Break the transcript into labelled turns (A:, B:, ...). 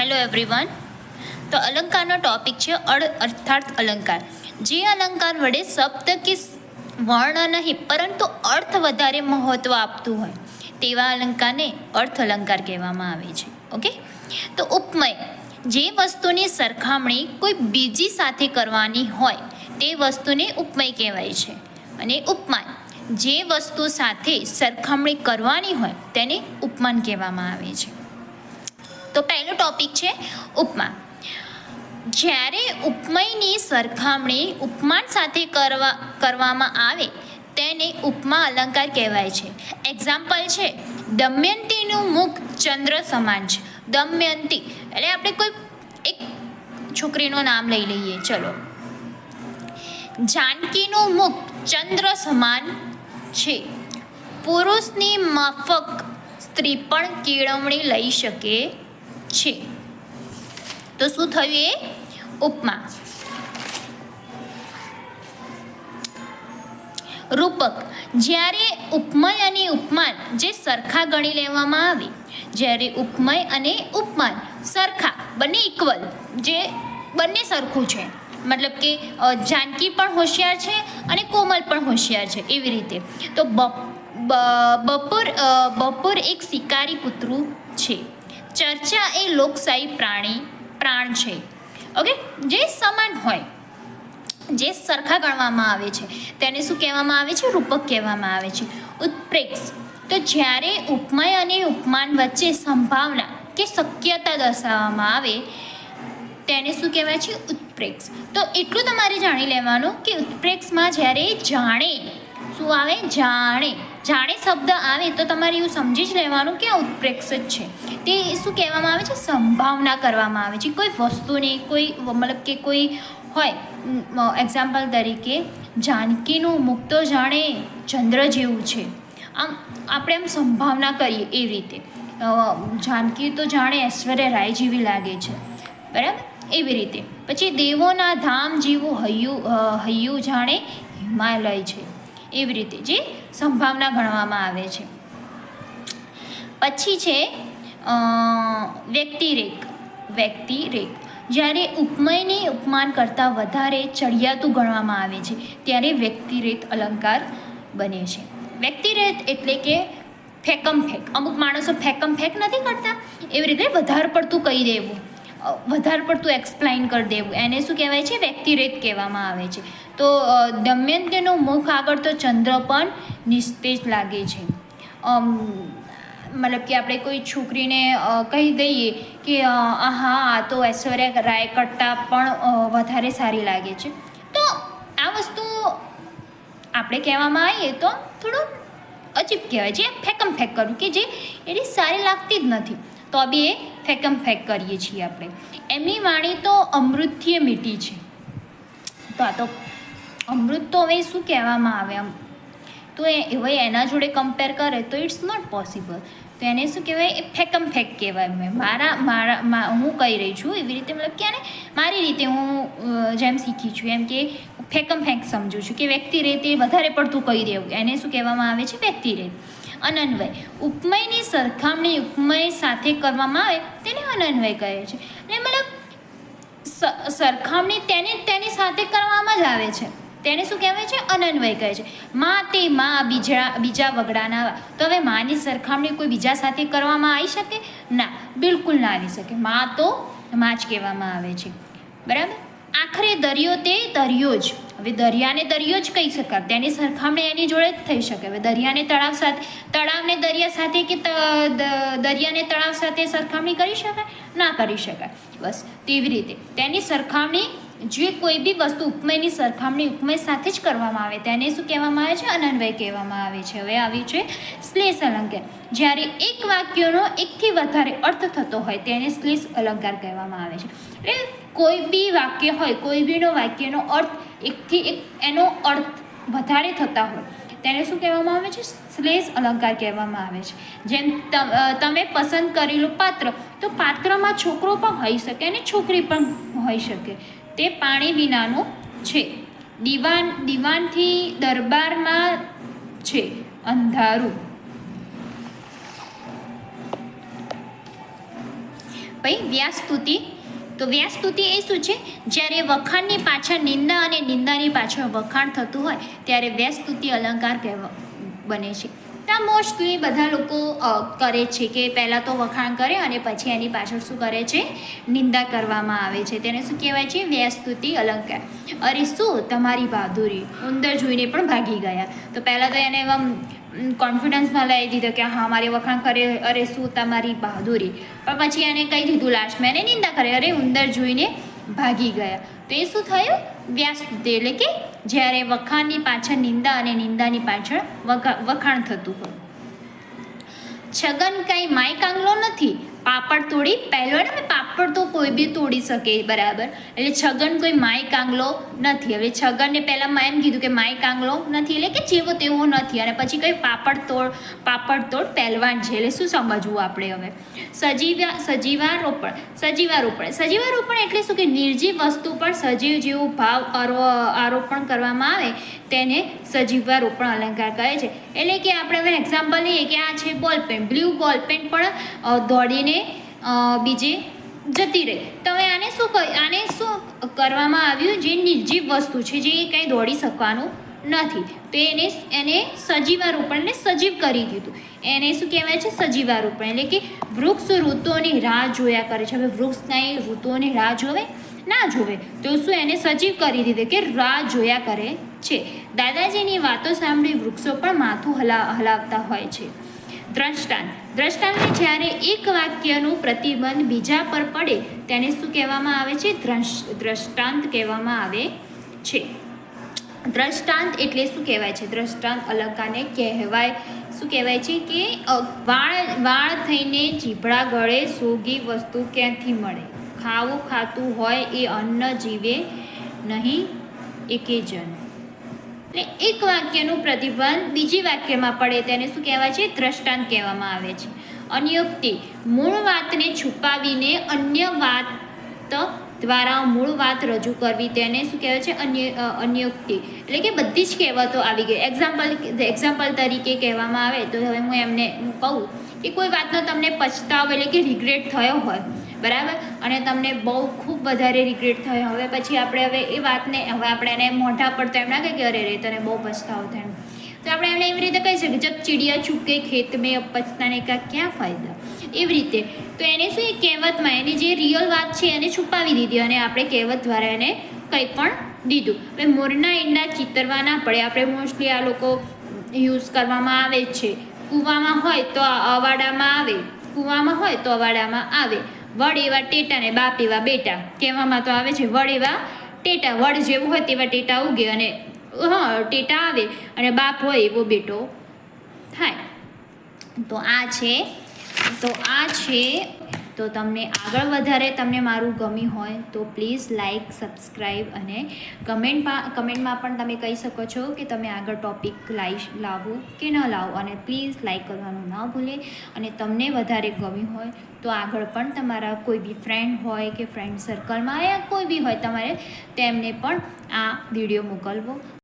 A: Hello everyone. તો અલંકારનો topic છે અર્થાર્થ અલંકાર. જે અલંકાર વડે શબ્દ કે વર્ણ નહીં પરંતુ અર્થ વધારે મહત્વ આપતું હોય તેવા અલંકારને અર્થ અલંકાર કહેવામાં આવે છે. ઓકે, તો ઉપમય, જે વસ્તુની સરખામણી કોઈ બીજી સાથે કરવાની હોય તે વસ્તુને ઉપમય કહેવાય છે. અને ઉપમાન, જે વસ્તુ સાથે સરખામણી કરવાની હોય તેને ઉપમાન કહેવામાં આવે છે. તો પહેલો ટોપિક છે ઉપમા. જ્યારે ઉપમયની સરખામણી ઉપમાન સાથે કરવામાં આવે તેને ઉપમા અલંકાર કહેવાય છે. એક્ઝામ્પલ છે, દમયંતીનું મુખ ચંદ્ર સમાન છે. દમયંતી એટલે આપણે કોઈ એક છોકરીનું નામ લઈ લઈએ. ચલો, જાનકીનું મુખ ચંદ્ર સમાન છે. પુરુષની માફક સ્ત્રી પણ કેળવણી લઈ શકે છે. તો શું થયું? એ ઉપમા. રૂપક, જ્યારે ઉપમય અને ઉપમાન જે સરખા ગણી લેવામાં આવે, જ્યારે ઉપમય અને ઉપમાન સરખા, બંને ઇક્વલ, જે બંને સરખું છે, મતલબ કે જાનકી પણ હોશિયાર છે અને કોમલ પણ હોશિયાર છે, એવી રીતે. તો બપોર એક શિકારી કૂતરું છે. ચર્ચા એ લોકશાહી પ્રાણ છે. ઓકે, જે સમાન હોય, જે સરખા ગણવામાં આવે છે તેને શું કહેવામાં આવે છે? રૂપક કહેવામાં આવે છે. ઉત્પ્રેક્ષ, તો જ્યારે ઉપમય અને ઉપમાન વચ્ચે સંભાવના કે શક્યતા દર્શાવવામાં આવે તેને શું કહેવાય છે? ઉત્પ્રેક્ષ. તો એટલું તમારે જાણી લેવાનું કે ઉત્પ્રેક્ષમાં જ્યારે જાણે શું આવે? જાણે શબ્દ આવે તો તમારે એવું સમજી જ લેવાનું કે આ ઉત્પ્રેક્ષ જ છે. તે શું કહેવામાં આવે છે? સંભાવના કરવામાં આવે છે કોઈ વસ્તુની, કોઈ મતલબ કે કોઈ હોય. એક્ઝામ્પલ તરીકે, જાનકીનું મુખ તો જાણે ચંદ્ર જેવું છે. આમ આપણે આમ સંભાવના કરીએ એવી રીતે. જાનકી તો જાણે ઐશ્વર્ય રાય જેવી લાગે છે, બરાબર? એવી રીતે. પછી દેવોના ધામ જેવું હૈયું જાણે હિમાલય છે. એવી રીતે જે સંભાવના ગણવામાં આવે છે. પછી છે વ્યક્તિરેક. જ્યારે ઉપમયને ઉપમાન કરતાં વધારે ચડિયાતું ગણવામાં આવે છે ત્યારે વ્યક્તિરેક અલંકાર બને છે. વ્યક્તિરેક એટલે કે ફેકમ ફેક. અમુક માણસો ફેકમ ફેક નથી કરતા, એવી રીતે વધારે પડતું કહી દેવું, વધારે પડતું એક્સપ્લેન કરી દેવું, એને શું કહેવાય છે? વ્યક્તિરેક કહેવામાં આવે છે. તો દમયંતીનું મુખ આગળ તો ચંદ્ર પણ નિસ્તેજ લાગે છે. મતલબ કે આપણે કોઈ છોકરીને કહી દઈએ કે હા તો ઐશ્વર્યા રાય કરતાં પણ વધારે સારી લાગે છે, તો આ વસ્તુ આપણે કહેવામાં આવીએ તો થોડું અજીબ કહેવાય. જે ફેકમ ફેક કરું કે જે એની સારી લાગતી જ નથી તો બી એ ફેકમ ફેક કરીએ છીએ આપણે. એમની વાણી તો અમૃતથી મીઠી છે. તો આ તો અમૃત તો હવે શું કહેવામાં આવે? આમ તો હવે એના જોડે કમ્પેર કરે તો ઇટ્સ નોટ પોસિબલ. તો એને શું કહેવાય? એ ફેકમ ફેક કહેવાય. હું કહી રહી છું એવી રીતે, મતલબ કે આને મારી રીતે હું જેમ શીખી છું એમ કે ફેકમ ફેક સમજું છું કે વ્યક્તિરેક એ વધારે પડતું કહી દેવું, એને શું કહેવામાં આવે છે? વ્યક્તિરેક. અનન્વય, ઉપમયની સરખામણી ઉપમય સાથે કરવામાં આવે તેને અનન્વય કહે છે. એટલે મતલબ સરખામણી તેની સાથે કરવામાં જ આવે છે તેને શું કહેવાય છે? અનન્વય કહે છે. માં તે માં બીજા વગડાના. તો હવે માની સરખામણી કોઈ બીજા સાથે કરવામાં આવી શકે? ના, બિલકુલ ના આવી શકે. માં તો માં જ કહેવામાં આવે છે, બરાબર? આખરે દરિયો તે દરિયો જ. હવે દરિયાને દરિયો જ કહી શકાય, તેની સરખામણી એની જોડે જ થઈ શકે. હવે દરિયાને તળાવને દરિયા સાથે કે દરિયાને તળાવ સાથે સરખામણી કરી શકાય? ના કરી શકાય. બસ તેવી રીતે તેની સરખામણી, જે કોઈ બી વસ્તુ ઉપમયની સરખામણી ઉપમય સાથે જ કરવામાં આવે તેને શું કહેવામાં આવે છે? અનન્વય કહેવામાં આવે છે. હવે આવ્યું છે શ્લેષ અલંકાર. જ્યારે એક વાક્યનો એકથી વધારે અર્થ થતો હોય તેને શ્લેષ અલંકાર કહેવામાં આવે છે. એટલે કોઈ બી વાક્ય હોય, કોઈ બીનો વાક્યનો અર્થ એકથી એક એનો અર્થ વધારે થતા હોય તેને શું કહેવામાં આવે છે? શ્લેષ અલંકાર કહેવામાં આવે છે. જેમ તમે પસંદ કરેલું પાત્ર, તો પાત્રમાં છોકરો પણ હોઈ શકે અને છોકરી પણ હોઈ શકે. તે પાણી વિનાનો છે. દીવાનથી દરબારમાં છે અંધારું. ભાઈ વ્યાસ્તુતિ. તો વ્યાસ્તુતિ એ શું છે? જ્યારે વખાણની પાછળ નિંદા અને નિંદાની પાછળ વખાણ થતું હોય ત્યારે વ્યાસ્તુતિ અલંકાર બને છે. તો આ મોસ્ટલી બધા લોકો કરે છે કે પહેલાં તો વખાણ કરે અને પછી એની પાછળ શું કરે છે? નિંદા કરવામાં આવે છે. તેને શું કહેવાય છે? વ્યાસ્તુતિ અલંકાર. અરે શું તમારી બહાદુરી, ઉંદર જોઈને પણ ભાગી ગયા. તો પહેલાં તો એને એવા કોન્ફિડન્સમાં લઈ દીધો કે હા મારે વખાણ કરે, અરે શું તમારી બહાદુરી. પણ પછી એને કહી દીધું લાસ્ટમાં એને નિંદા કરે, અરે ઉંદર જોઈને ભાગી ગયા. તો એ શું થયું? વ્યાસ્તુતિ. એટલે કે જ્યારે વખાણની પાછળ નિંદા અને નિંદાની પાછળ વખાણ થતું હોય. છગન કાંઈ માય કાંગલો નથી, પાપડ તોડી. પહેલો ને પાપડ તો કોઈ બી તોડી શકે, બરાબર. એટલે છગન કોઈ માય કાંગલો નથી. હવે છગનને પહેલાં એમ કીધું કે માય કાંગલો નથી, એટલે કે જેવો તેવો નથી. અને પછી કઈ પાપડ તોડ પહેલવાન છે. એટલે શું સમજવું આપણે હવે? સજીવારોપણ એટલે શું? કે નિર્જીવ વસ્તુ પર સજીવ જેવો ભાવ આરોપણ કરવામાં આવે તેને સજીવારોપણ અલંકાર કહે છે. એટલે કે આપણે હવે એક્ઝામ્પલ લઈએ કે આ છે બોલપેન, બ્લુ બોલપેન પણ દોડીને બીજે જતી રહી. તો હવે આને શું કરવામાં આવ્યું? જે નિર્જીવ વસ્તુ છે, જે કંઈ દોડી શકવાનું નથી, તો એને સજીવારોપણ, એટલે સજીવ કરી દીધું. એને શું કહેવાય છે? સજીવારોપણ. એટલે કે વૃક્ષ ઋતુઓની રાહ જોયા કરે છે. હવે વૃક્ષ કાંઈ ઋતુઓની રાહ જોવે? ના જોવે. તો શું એને સજીવ કરી દીધું કે રાહ જોયા કરે છે. દાદાજીની વાતો સાંભળી વૃક્ષો પણ માથું હલાવતા હોય છે. દ્રષ્ટાંતને જ્યારે એક વાક્યનું પ્રતિબંધ બીજા પર પડે તેને શું કહેવામાં આવે છે? દ્રષ્ટાંત કહેવામાં આવે છે. દ્રષ્ટાંત એટલે શું કહેવાય છે? દ્રષ્ટાંત અલંકારને કહેવાય શું કહેવાય છે? કે વાળ થઈને જીભડા ગળે સોગી વસ્તુ ક્યાંથી મળે? ખાવું ખાતું હોય એ અન્ન જીવે નહીં એકે જન. એટલે એક વાક્યનું પ્રતિબંધ બીજી વાક્યમાં પડે તેને શું કહેવાય છે? દ્રષ્ટાંત કહેવામાં આવે છે. અન્યોક્તિ, મૂળ વાતને છુપાવીને અન્ય વાત દ્વારા મૂળ વાત રજૂ કરવી તેને શું કહેવાય છે? અન્યોક્તિ. એટલે કે બધી જ કહેવતો આવી ગઈ. એક્ઝામ્પલ તરીકે કહેવામાં આવે તો હવે હું કહું કે કોઈ વાતનો તમને પછતાવો એટલે કે રિગ્રેટ થયો હોય, બરાબર, અને તમને બહુ ખૂબ વધારે રિગ્રેટ થયો. હવે પછી આપણે એ વાતને આપણે એને મોઢા પર તો એમ ના કહે કે અરે રે તને બહુ પછતાવો થાય, તો આપણે એને એવી રીતે કહી શકીએ જબ ચીડિયા ચૂકે ખેત મેં પછતાને કા ક્યાં ફાયદા. એવી રીતે તો એને શું? એ કહેવતમાં એની જે રિયલ વાત છે એને છુપાવી દીધી અને આપણે કહેવત દ્વારા એને કંઈ પણ દીધું. હવે મોરના ઈંડા ચિતરવા ના પડે. આપણે મોસ્ટલી આ લોકો યુઝ કરવામાં આવે છે. કૂવામાં હોય તો અવાડામાં આવે, કૂવામાં હોય તો અવાડામાં આવે. વડ એવા ટેટા ને બાપ એવા બેટા કહેવામાં તો આવે છે. વડ એવા ટેટા, વડ જેવું હોય તેવા ટેટા ઉગે અને ટેટા આવે, અને બાપ હોય એવો બેટો થાય. તો આ છે. તો તમને આગળ વધારે તમને મારું ગમ્યું હોય તો પ્લીઝ લાઇક, સબસ્ક્રાઈબ અને કમેન્ટમાં પણ તમે કહી શકો છો કે તમે આગળ ટૉપિક લાવું કે ન લાવો. અને પ્લીઝ લાઇક કરવાનું ન ભૂલે. અને તમને વધારે ગમ્યું હોય તો આગળ પણ તમારા કોઈ બી ફ્રેન્ડ હોય કે ફ્રેન્ડ સર્કલમાં યા કોઈ બી હોય તમારે તેમને પણ આ વિડીયો મોકલવો.